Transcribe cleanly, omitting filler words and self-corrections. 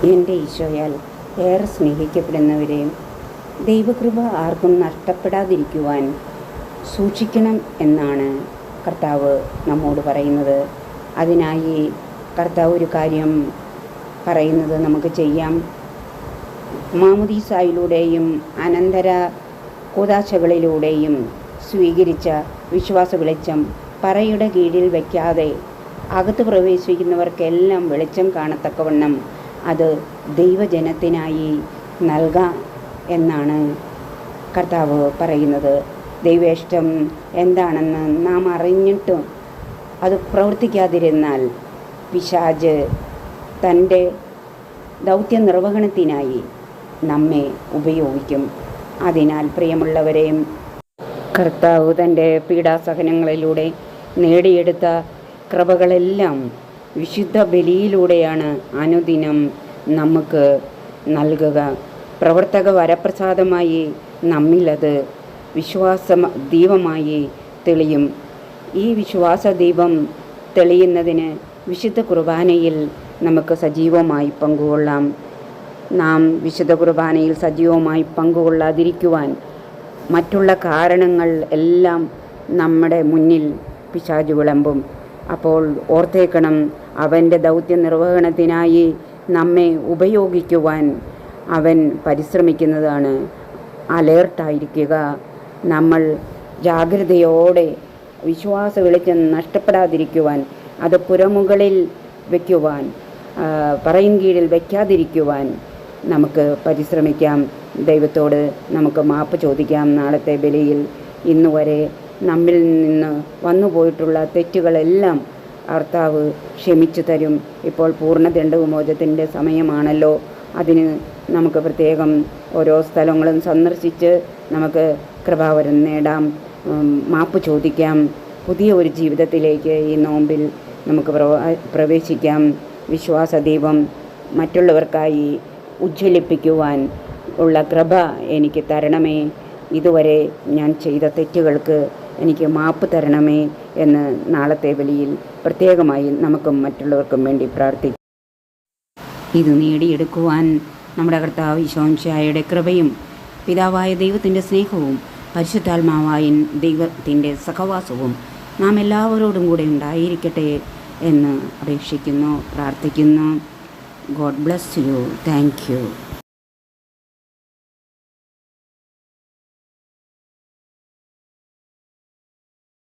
എൻ്റെ ഈശോയാൽ ഏറെ സ്നേഹിക്കപ്പെടുന്നവരെയും ദൈവകൃപ ആർക്കും നഷ്ടപ്പെടാതിരിക്കുവാൻ സൂക്ഷിക്കണം എന്നാണ് കർത്താവ് നമ്മോട് പറയുന്നത്. അതിനായി കർത്താവ് ഒരു കാര്യം പറയുന്നത് നമുക്ക് ചെയ്യാം. മാമുദീസായിലൂടെയും അനന്തര കൂദാശകളിലൂടെയും സ്വീകരിച്ച വിശ്വാസ വെളിച്ചം പറയുടെ കീഴിൽ വയ്ക്കാതെ അകത്ത് പ്രവേശിക്കുന്നവർക്കെല്ലാം വെളിച്ചം കാണത്തക്കവണ്ണം അത് ദൈവജനത്തിനായി നൽകാം എന്നാണ് കർത്താവ് പറയുന്നത്. ദൈവേഷ്ടം എന്താണെന്ന് നാം അറിഞ്ഞിട്ടും അത് പ്രവർത്തിക്കാതിരുന്നാൽ പിശാച് തൻ്റെ ദൗത്യ നിർവഹണത്തിനായി നമ്മെ ഉപയോഗിക്കും. അതിനാൽ പ്രിയമുള്ളവരെയും, കർത്താവ് തൻ്റെ പീഡാസഹനങ്ങളിലൂടെ നേടിയെടുത്ത കൃപകളെല്ലാം വിശുദ്ധ ബലിയിലൂടെയാണ് അനുദിനം നമുക്ക് നൽകുക. പ്രവർത്തക വരപ്രസാദമായി നമ്മിലത് വിശ്വാസ ദീപമായി തെളിയും. ഈ വിശ്വാസ ദീപം തെളിയുന്നതിന് വിശുദ്ധ കുർബാനയിൽ നമുക്ക് സജീവമായി പങ്കുകൊള്ളാം. നാം വിശുദ്ധ കുർബാനയിൽ സജീവമായി പങ്കുകൊള്ളാതിരിക്കുവാൻ മറ്റുള്ള കാരണങ്ങൾ എല്ലാം നമ്മുടെ മുന്നിൽ പിശാച് വിളമ്പും. അപ്പോൾ ഓർത്തേക്കണം, അവൻ്റെ ദൗത്യ നിർവഹണത്തിനായി നമ്മെ ഉപയോഗിക്കുവാൻ അവൻ പരിശ്രമിക്കുന്നതാണ്. അലേർട്ടായിരിക്കുക. നമ്മൾ ജാഗ്രതയോടെ വിശ്വാസ വെളിച്ചം നഷ്ടപ്പെടാതിരിക്കുവാൻ, അത് പുരമുകളിൽ വയ്ക്കുവാൻ, പറയിൻ കീഴിൽ വയ്ക്കാതിരിക്കുവാൻ നമുക്ക് പരിശ്രമിക്കാം. ദൈവത്തോട് നമുക്ക് മാപ്പ് ചോദിക്കാം. നാളത്തെ ബലിയിൽ ഇന്നുവരെ നമ്മിൽ നിന്ന് വന്നുപോയിട്ടുള്ള തെറ്റുകളെല്ലാം കർത്താവ് ക്ഷമിച്ചു തരും. ഇപ്പോൾ പൂർണ്ണ ദണ്ഡവിമോചനത്തിൻ്റെ സമയമാണല്ലോ. അതിന് നമുക്ക് പ്രത്യേകം ഓരോ സ്ഥലങ്ങളും സന്ദർശിച്ച് നമുക്ക് കൃപാവരം നേടാം, മാപ്പ് ചോദിക്കാം. പുതിയ ഒരു ജീവിതത്തിലേക്ക് ഈ നോമ്പിൽ നമുക്ക് പ്രവേശിക്കാം. വിശ്വാസദീപം മറ്റുള്ളവർക്കായി ഉജ്ജ്വലിപ്പിക്കുവാൻ ഉള്ള കൃപ എനിക്ക് തരണമേ. ഇതുവരെ ഞാൻ ചെയ്ത തെറ്റുകൾക്ക് എനിക്ക് മാപ്പ് തരണമേ എന്ന് നാളത്തെ ബലിയിൽ പ്രത്യേകമായി നമുക്കും മറ്റുള്ളവർക്കും വേണ്ടി പ്രാർത്ഥിക്കാം. ഇത് നേടിയെടുക്കുവാൻ നമ്മുടെ കർത്താവ് ഈശോമിശിഹായുടെ കൃപയും പിതാവായ ദൈവത്തിൻ്റെ സ്നേഹവും പരിശുദ്ധാത്മാവായ ദൈവത്തിൻ്റെ സഹവാസവും നാം എല്ലാവരോടും കൂടെ ഉണ്ടായിരിക്കട്ടെ എന്ന് അപേക്ഷിക്കുന്നു, പ്രാർത്ഥിക്കുന്നു. God bless you. Thank you.